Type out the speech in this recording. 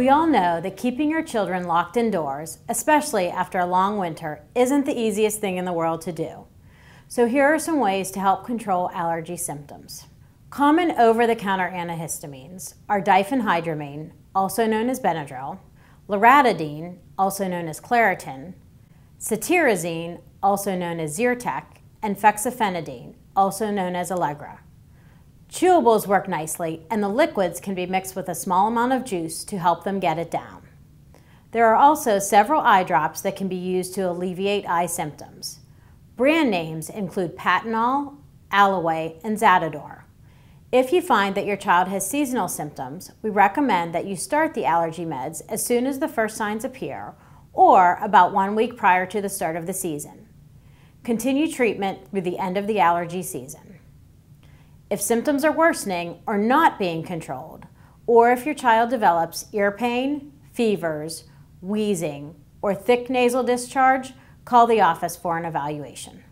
We all know that keeping your children locked indoors, especially after a long winter, isn't the easiest thing in the world to do. So here are some ways to help control allergy symptoms. Common over-the-counter antihistamines are diphenhydramine, also known as Benadryl, loratadine, also known as Claritin, cetirizine, also known as Zyrtec, and fexofenadine, also known as Allegra. Chewables work nicely, and the liquids can be mixed with a small amount of juice to help them get it down. There are also several eye drops that can be used to alleviate eye symptoms. Brand names include Patanol, Alloway, and Zatador. If you find that your child has seasonal symptoms, we recommend that you start the allergy meds as soon as the first signs appear, or about 1 week prior to the start of the season. Continue treatment through the end of the allergy season. If symptoms are worsening or not being controlled, or if your child develops ear pain, fevers, wheezing, or thick nasal discharge, call the office for an evaluation.